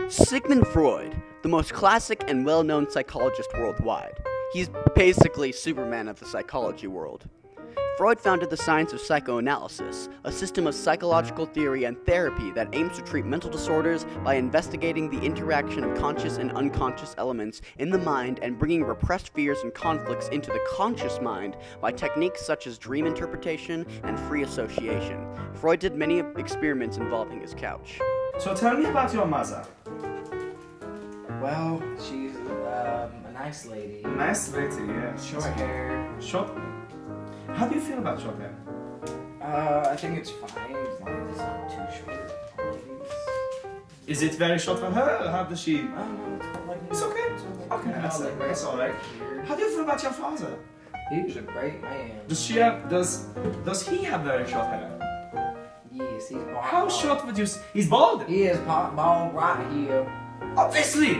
Sigmund Freud, the most classic and well-known psychologist worldwide. He's basically Superman of the psychology world. Freud founded the science of psychoanalysis, a system of psychological theory and therapy that aims to treat mental disorders by investigating the interaction of conscious and unconscious elements in the mind and bringing repressed fears and conflicts into the conscious mind by techniques such as dream interpretation and free association. Freud did many experiments involving his couch. So tell me about your mother. Well, she's a nice lady. Nice lady, yeah. Short hair. Short? How do you feel about short hair? I think it's fine as long as it's not too short. Is it very short for her, or how does she... Like It's okay. Okay, that's alright. How do you feel about your father? He was a great man. Does he have very short hair? Yes, he's bald. How short would you he's bald? He is bald right here. Obviously!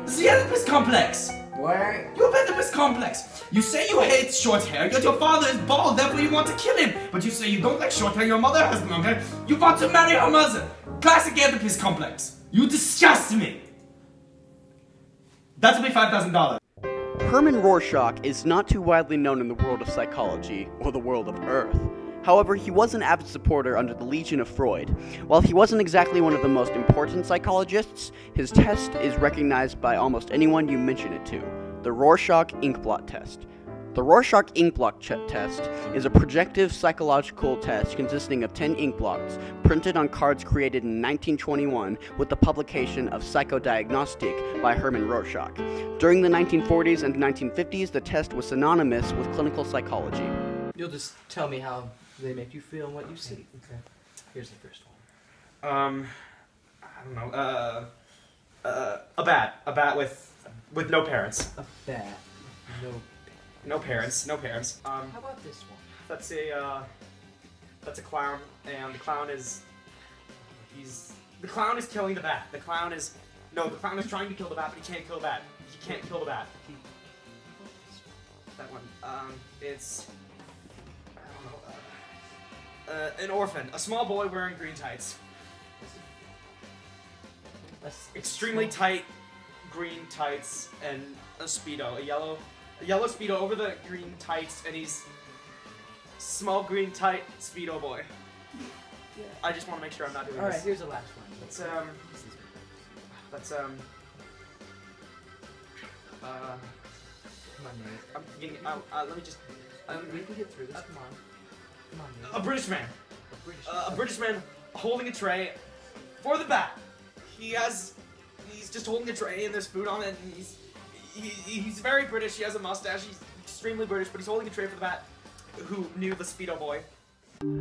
The Oedipus complex! Where? You have Oedipus complex! You say you hate short hair, yet your father is bald, therefore you want to kill him! But you say you don't like short hair, your mother has long hair, you want to marry her mother! Classic Oedipus complex! You disgust me! That'll be $5,000. Hermann Rorschach is not too widely known in the world of psychology, or the world of Earth. However, he was an avid supporter under the Legion of Freud. While he wasn't exactly one of the most important psychologists, his test is recognized by almost anyone you mention it to, the Rorschach inkblot test. The Rorschach inkblot test is a projective psychological test consisting of 10 inkblots printed on cards created in 1921 with the publication of Psychodiagnostik by Hermann Rorschach. During the 1940s and 1950s, the test was synonymous with clinical psychology. You'll just tell me how they make you feel and what you see. Okay. Here's the first one. I don't know, a bat with no parents. A bat. No parents. How about this one? That's a clown, and the clown is killing the bat. The clown is trying to kill the bat, but he can't kill the bat. He can't kill the bat. That one. It's an orphan, a small boy wearing green tights. Extremely tight green tights and a Speedo, a yellow Speedo over the green tights, and he's small green tight Speedo boy. Yeah. I just want to make sure I'm not doing this. Alright, here's the last one. Come on, Nate. I'm getting, let me just, We can get through this, come on. Come on, Nate. a British man. A A British man holding a tray for the bat. He's just holding a tray and there's food on it, and he's very British. He has a mustache. He's extremely British, but he's holding a tray for the bat. Who knew the Speedo boy?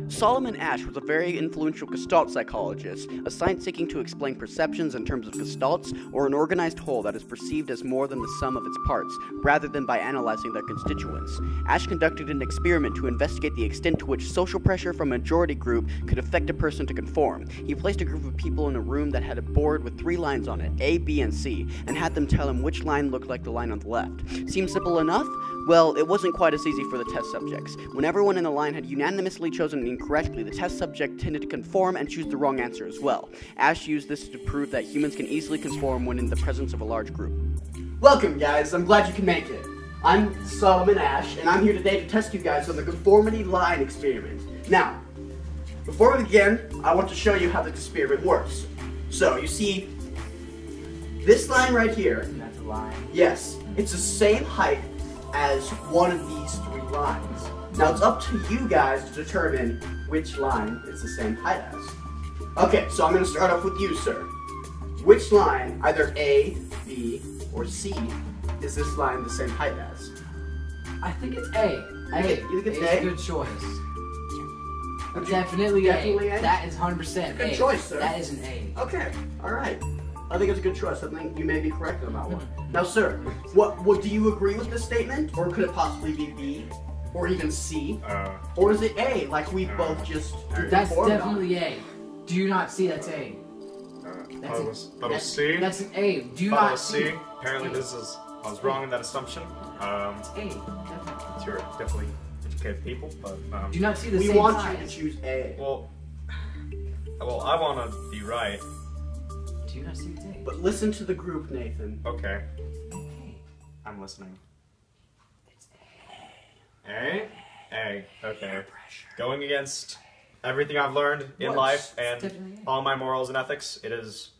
Solomon Asch was a very influential Gestalt psychologist, a science seeking to explain perceptions in terms of gestalts, or an organized whole that is perceived as more than the sum of its parts, rather than by analyzing their constituents. Asch conducted an experiment to investigate the extent to which social pressure from a majority group could affect a person to conform. He placed a group of people in a room that had a board with 3 lines on it, A, B, and C, and had them tell him which line looked like the line on the left. Seems simple enough? Well, it wasn't quite as easy for the test subjects. When everyone in the line had unanimously chosen incorrectly, the test subject tended to conform and choose the wrong answer as well. Asch used this to prove that humans can easily conform when in the presence of a large group. Welcome, guys. I'm glad you can make it. I'm Solomon Asch, and I'm here today to test you guys on the conformity line experiment. Now, before we begin, I want to show you how the experiment works. So, you see, this line right here, That's a line. yes, it's the same height as one of these 3 lines. Now it's up to you guys to determine which line it's the same height as. Okay, so I'm going to start off with you, sir. Which line, either A, B, or C, is this line the same height as? I think it's A. You think it's A? A? A good choice. Would you- Definitely definitely A? That is 100% Good A. choice, sir. That is an A. Okay, alright. I think it's a good choice. I think you may be correct on that one. Now, sir, what do you agree with this statement? Or could it possibly be B? Or even C? Or is it A, like we both just That's informed on? definitely A. Do you not see that's A? That was C. That's an A. Do you That not was see? C. Apparently I was wrong in that assumption. It's A. Definitely. You're definitely educated people, but Do you not see the We same want size? you to choose A. well, I want to be right. Do Do you not see the tape? But listen to the group, Nathan. Okay, Hey, I'm listening. it's A? A. Okay. Going against everything I've learned in life and definitely A. all my morals and ethics, it's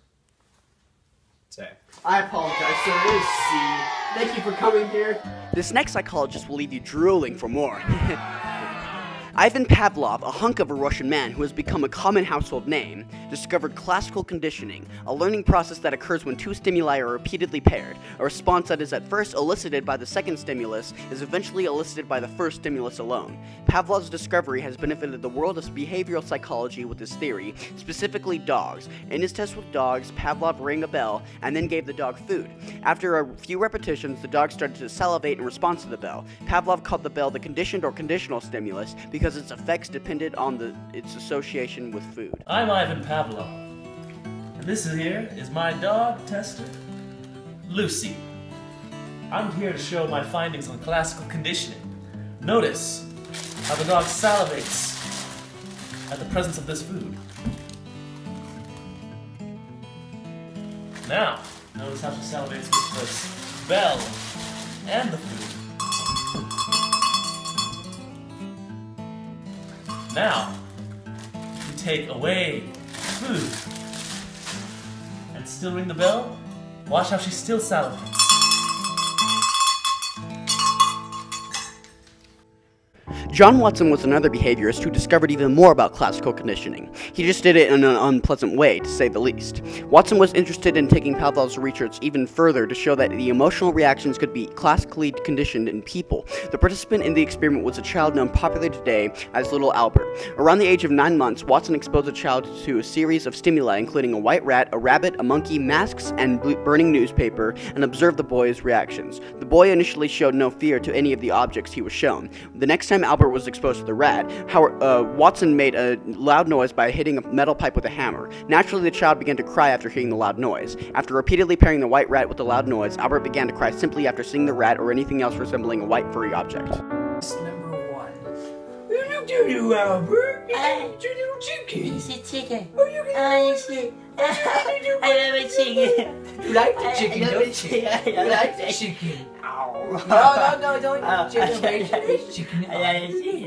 A. I apologize, sir. It is C. Thank you for coming here. This next psychologist will leave you drooling for more. Ivan Pavlov, a hunk of a Russian man who has become a common household name, discovered classical conditioning, a learning process that occurs when two stimuli are repeatedly paired. A response that is at first elicited by the second stimulus is eventually elicited by the first stimulus alone. Pavlov's discovery has benefited the world of behavioral psychology with his theory, specifically dogs. In his test with dogs, Pavlov rang a bell and then gave the dog food. After a few repetitions, the dog started to salivate in response to the bell. Pavlov called the bell the conditioned or conditional stimulus because its effects depended on its association with food. I'm Ivan Pavlov, and this here is my dog tester, Lucy. I'm here to show my findings on classical conditioning. Notice how the dog salivates at the presence of this food. Now, notice how she salivates with this bell and the food. Now, if you take away food and still ring the bell, watch how she still salivates. John Watson was another behaviorist who discovered even more about classical conditioning. He just did it in an unpleasant way, to say the least. Watson was interested in taking Pavlov's research even further to show that the emotional reactions could be classically conditioned in people. The participant in the experiment was a child known popularly today as Little Albert. Around the age of 9 months, Watson exposed the child to a series of stimuli, including a white rat, a rabbit, a monkey, masks, and burning newspaper, and observed the boy's reactions. The boy initially showed no fear to any of the objects he was shown. The next time Albert was exposed to the rat, Watson made a loud noise by hitting a metal pipe with a hammer. Naturally, the child began to cry after hearing the loud noise. After repeatedly pairing the white rat with the loud noise, Albert began to cry simply after seeing the rat or anything else resembling a white furry object. Number 1. What you do, Albert? It's a little chicken. It's a chicken. Oh, you It's a I love a chicken. You like the chicken, I love don't a you? chicken. I You love like a the chicken. chicken. No, don't chicken. It's chicken. I love a chicken.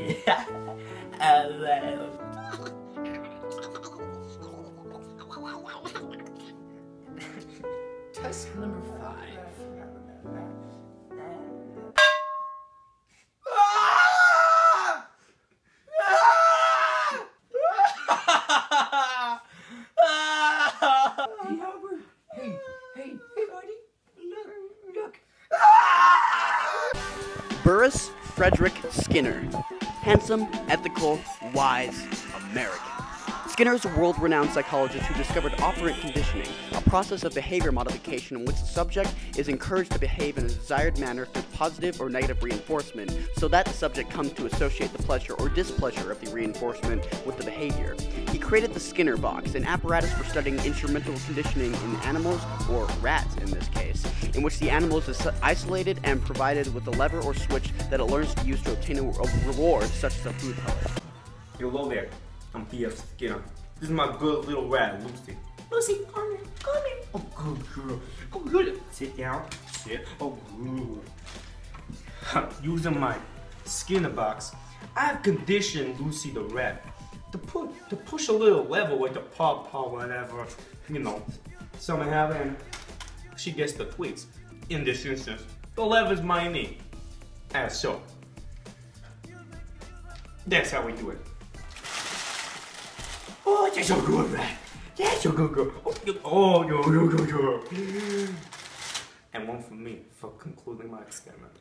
Test number 5. Hey, Albert. Hey, buddy. Look. Burrus Frederick Skinner. Handsome, ethical, wise, American. Skinner is a world-renowned psychologist who discovered operant conditioning, a process of behavior modification in which the subject is encouraged to behave in a desired manner through positive or negative reinforcement, so that the subject comes to associate the pleasure or displeasure of the reinforcement with the behavior. He created the Skinner box, an apparatus for studying instrumental conditioning in animals, or rats in this case, in which the animal is isolated and provided with a lever or switch that it learns to use to obtain a reward, such as a food pellet. Hello there, I'm B.F. Skinner. This is my good little rat, Lucy. Lucy, come here. Oh, good girl. Oh, good. Sit down. Sit. Oh, good. Using my Skinner box, I've conditioned Lucy the rat to push a little lever with the paw, whatever, you know, something happen, and she gets the tweets. In this instance, the lever's my knee. As so. That's how we do it. Oh, that's a good rat. That's a good girl. Oh, yo. And one for me for concluding my experiment.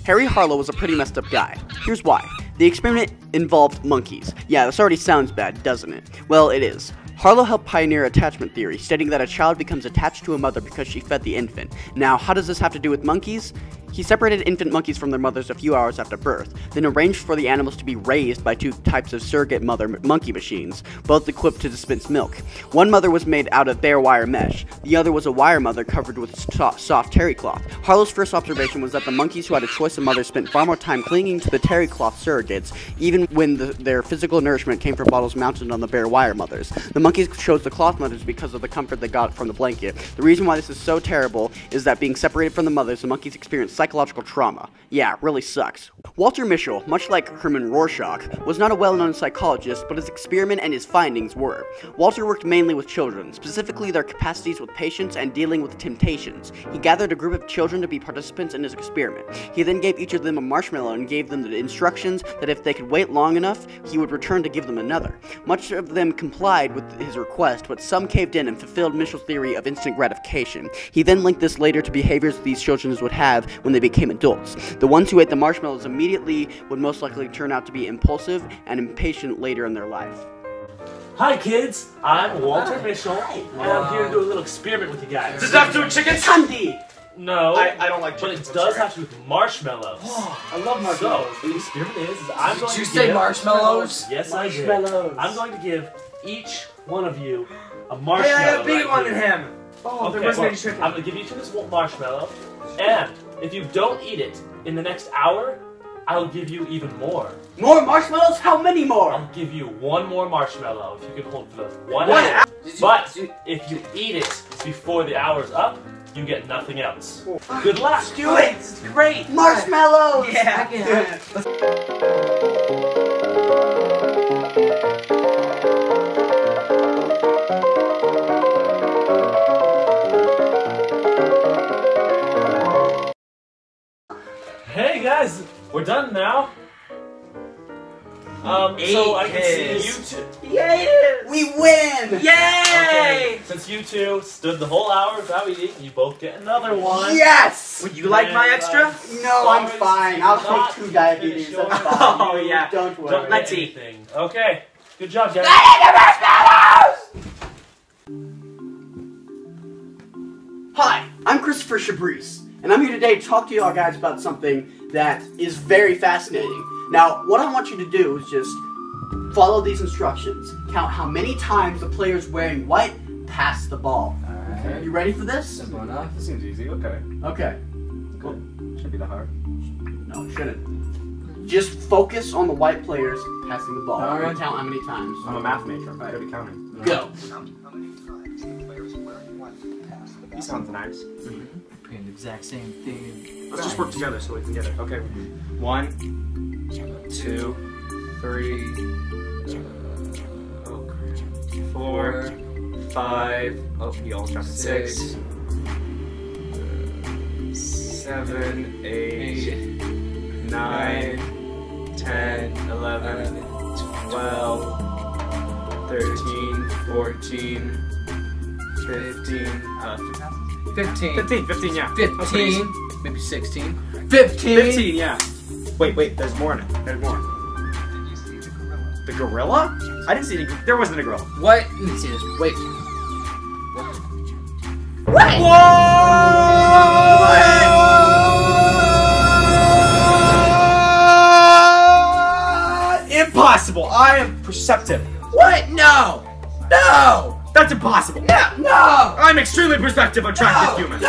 Harry Harlow was a pretty messed up guy. Here's why. The experiment involved monkeys. Yeah, this already sounds bad, doesn't it? Well, it is. Harlow helped pioneer attachment theory, stating that a child becomes attached to a mother because she fed the infant. Now, how does this have to do with monkeys? He separated infant monkeys from their mothers a few hours after birth, then arranged for the animals to be raised by two types of surrogate mother monkey machines, both equipped to dispense milk. One mother was made out of bare wire mesh, the other was a wire mother covered with soft terry cloth. Harlow's first observation was that the monkeys who had a choice of mother spent far more time clinging to the terry cloth surrogates, even when their physical nourishment came from bottles mounted on the bare wire mothers. The monkeys chose the cloth mothers because of the comfort they got from the blanket. The reason why this is so terrible is that being separated from the mothers, the monkeys experienced psychological trauma. Yeah, it really sucks. Walter Mischel, much like Herman Rorschach, was not a well-known psychologist, but his experiment and his findings were. Walter worked mainly with children, specifically their capacities with patience and dealing with temptations. He gathered a group of children to be participants in his experiment. He then gave each of them a marshmallow and gave them the instructions that if they could wait long enough, he would return to give them another. Much of them complied with his request, but some caved in and fulfilled Mischel's theory of instant gratification. He then linked this later to behaviors these children would have when they became adults. The ones who ate the marshmallows immediately would most likely turn out to be impulsive and impatient later in their life. Hi kids, I'm Walter Mischel, and I'm here to do a little experiment with you guys. Does it have to do with chickens? Candy! No, I don't like but chickens. it does have to do with marshmallows. I love marshmallows. So, the experiment is I'm going Did you to say give... marshmallows? Yes, I did. Marshmallows. I'm going to give each one of you a Hey, marshmallow. I got a bigger right one than here. him. Oh, Okay, there wasn't well, any chicken. I'm going to give each of this one marshmallow, and if you don't eat it in the next hour, I'll give you even more. More marshmallows? How many more? I'll give you one more marshmallow if you can hold for the 1 One hour. Did you- But if you eat it before the hour's up, you get nothing else. Good luck. Do it! It's great. Marshmallows! Yeah. I can- Hey guys, we're done now. So I can see you two. Yay! We win! Okay, since you two stood the whole hour without eating, you both get another one. Yes! Would you like my And, extra? No, I'm sorry, fine. I'll not take 2 diabetes. finish That's yours. fine. Oh, yeah. Don't worry. Don't Let's get eat. anything. Okay, good job, guys. Hi, I'm Christopher Chabris, and I'm here today to talk to y'all guys about something that is very fascinating. Now, what I want you to do is just follow these instructions. Count how many times the players wearing white pass the ball. Alright. You ready for this? Simple enough. This seems easy. Okay. Okay. Cool. Shouldn't be that hard. No, it shouldn't. Just focus on the white players passing the ball. Alright. And count how many times. I'm a math major. I'm good at counting. Go. He sounds nice. Doing the exact same thing. Let's just work together so we can get it. Okay. 1, 2, 3, 4, 5. Oh, we all jumped. 6, 7, 8, 9, 10, 11, 12, 13, 14, 15. 15. 15, yeah. That's pretty easy. 15. Maybe 16. 15. 15, yeah. Wait, there's more in it. There's more. The gorilla? I didn't see any. There wasn't a gorilla. What? Let me see this. Wait. Impossible! I am perceptive. What? No! No! That's impossible. No! I'm extremely perceptive, attractive human.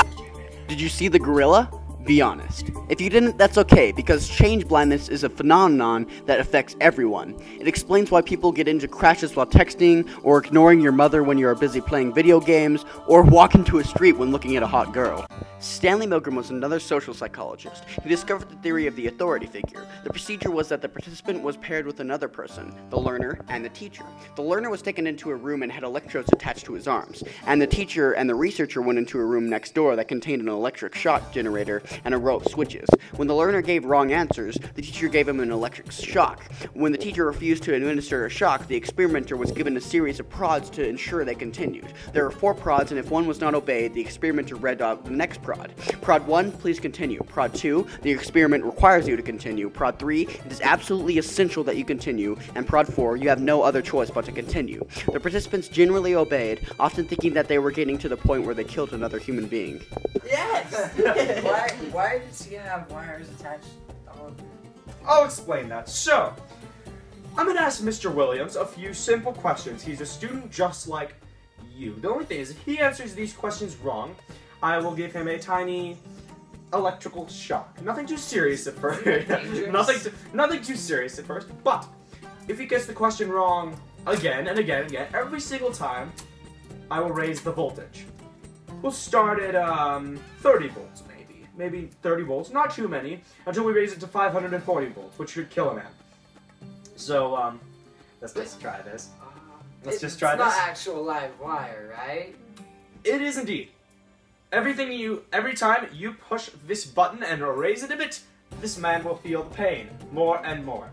Did you see the gorilla? Be honest. If you didn't, that's okay, because change blindness is a phenomenon that affects everyone. It explains why people get into crashes while texting, or ignoring your mother when you are busy playing video games, or walk into a street when looking at a hot girl. Stanley Milgram was another social psychologist. He discovered the theory of the authority figure. The procedure was that the participant was paired with another person, the learner and the teacher. The learner was taken into a room and had electrodes attached to his arms, and the teacher and the researcher went into a room next door that contained an electric shock generator and a row of switches. When the learner gave wrong answers, the teacher gave him an electric shock. When the teacher refused to administer a shock, the experimenter was given a series of prods to ensure they continued. There were 4 prods, and if one was not obeyed, the experimenter read out the next prod. Prod 1, please continue. Prod 2, the experiment requires you to continue. Prod 3, it is absolutely essential that you continue. And Prod 4, you have no other choice but to continue. The participants generally obeyed, often thinking that they were getting to the point where they killed another human being. Yes! why does he have wires attached all over? I'll explain that. So, I'm gonna ask Mr. Williams a few simple questions. He's a student just like you. The only thing is, if he answers these questions wrong, I will give him a tiny electrical shock. Nothing too serious at first. nothing too serious at first. But if he gets the question wrong again and again and again, every single time, I will raise the voltage. We'll start at 30 volts, maybe 30 volts, not too many, until we raise it to 540 volts, which should kill a man. So, let's just try this. Let's just try this. It's not actual live wire, right? It is indeed. Every time you push this button and raise it a bit, this man will feel the pain more and more.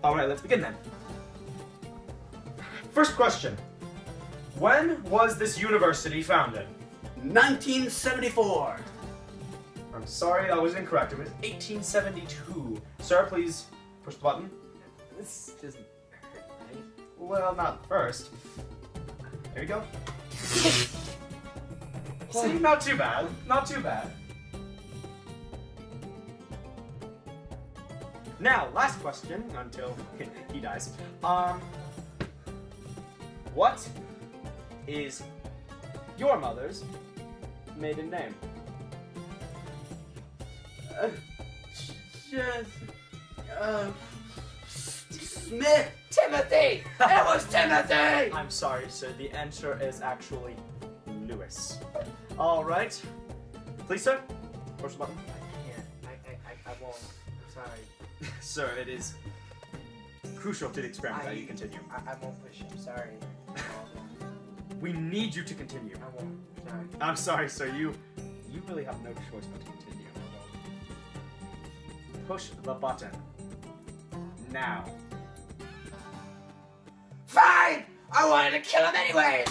Alright, let's begin then. First question. When was this university founded? 1974. I'm sorry, that was incorrect. It was 1872. Sir, please push the button. This doesn't hurt, right? Well, not first. There you go. See, not too bad. Not too bad. Now, last question until he dies. What is your mother's maiden name? Smith. Timothy! It was Timothy! I'm sorry, sir. The answer is actually Lewis. All right. Please, sir. Push the button. I won't. I'm sorry. Sir, it is crucial to the experiment that you continue. I won't push. I'm sorry. We need you to continue. I won't. Sorry. I'm sorry, sir. You really have no choice but to continue. Push the button. Now. Fine! I wanted to kill him anyway!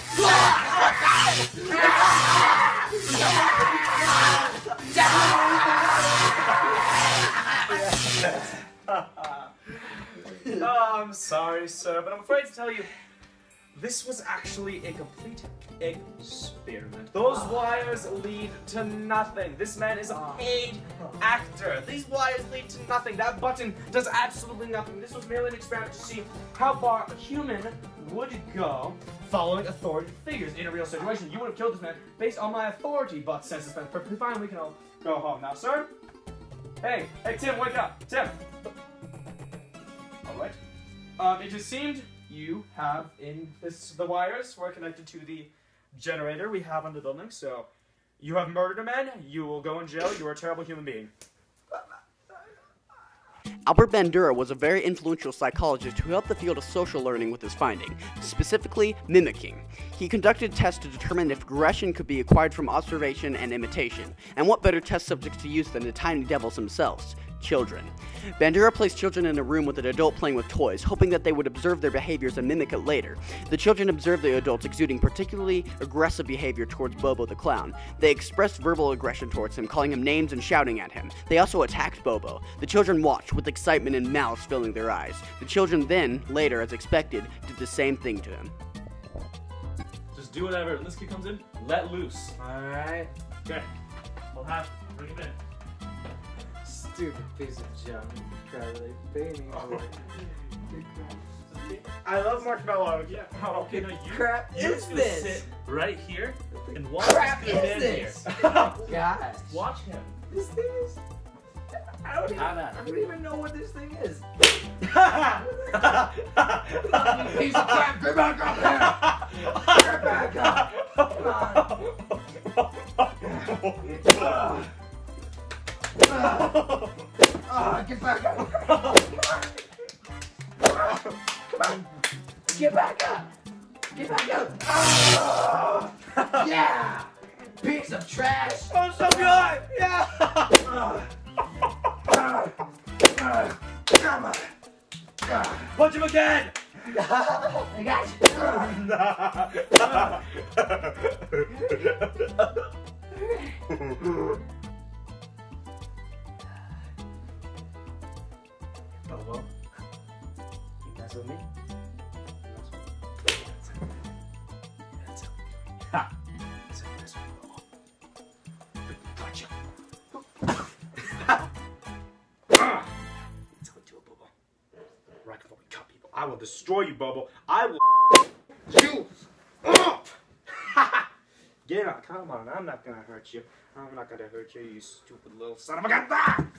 Oh, I'm sorry, sir, but I'm afraid to tell you, this was actually a complete experiment. Those wires lead to nothing. This man is a paid actor. These wires lead to nothing. That button does absolutely nothing. This was merely an experiment to see how far a human would go following authority figures in a real situation. You would have killed this man based on my authority, but since this man's perfectly fine, we can all go home. Now, sir? Hey, Tim, wake up. Tim. All right. It just seemed you have the wires were connected to the generator we have on the building, so you have murdered a man, you will go in jail, you are a terrible human being. Albert Bandura was a very influential psychologist who helped the field of social learning with his finding, specifically mimicking. He conducted tests to determine if aggression could be acquired from observation and imitation, and what better test subjects to use than the tiny devils themselves, children. Bandura placed children in a room with an adult playing with toys, hoping that they would observe their behaviors and mimic it later. The children observed the adults exuding particularly aggressive behavior towards Bobo the clown. They expressed verbal aggression towards him, calling him names and shouting at him. They also attacked Bobo. The children watched, with excitement and malice filling their eyes. The children then, later as expected, did the same thing to him. Just do whatever. When this kid comes in, let loose. Alright. Okay. Bring him in. Stupid piece of junk. Crowley. Baby. I love marshmallows. Yeah. Oh, okay, no, you. Crap You're is just gonna this? sit right here and watch Crap this kid is in this? here. Gosh. Watch him. This thing is... I don't Have even know what this thing is. Piece Piece of crap, get back up here! Get back up! Come on! Get back up! Come on! Get back up! Get back up! Yeah! Piece of trash! Oh, so good! Yeah! Come on! Punch him again! I got you! Bobo, you mess with me? Ha! So you mess with me, Bobo. Gotcha. That's how we do it, Bobo. Right before we cut people. I will destroy you, Bobo. I will you up! Get up, come on, I'm not gonna hurt you. I'm not gonna hurt you, you stupid little son of a gun.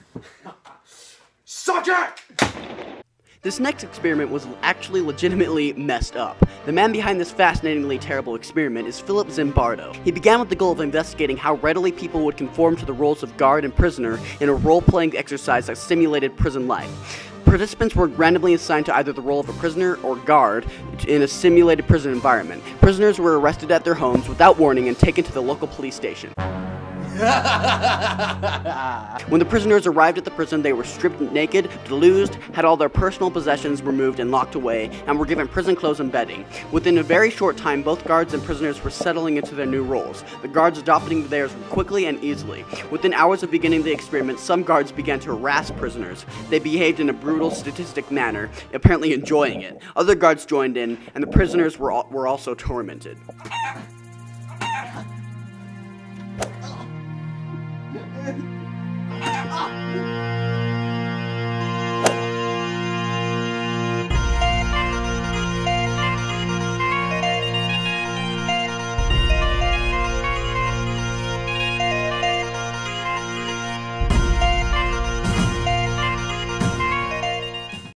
Suck it! This next experiment was actually legitimately messed up. The man behind this fascinatingly terrible experiment is Philip Zimbardo. He began with the goal of investigating how readily people would conform to the roles of guard and prisoner in a role-playing exercise that simulated prison life. Participants were randomly assigned to either the role of a prisoner or guard in a simulated prison environment. Prisoners were arrested at their homes without warning and taken to the local police station. When the prisoners arrived at the prison, they were stripped naked, deluged, had all their personal possessions removed and locked away, and were given prison clothes and bedding. Within a very short time, both guards and prisoners were settling into their new roles, the guards adopting theirs quickly and easily. Within hours of beginning the experiment, some guards began to harass prisoners. They behaved in a brutal, sadistic manner, apparently enjoying it. Other guards joined in, and the prisoners were also tormented.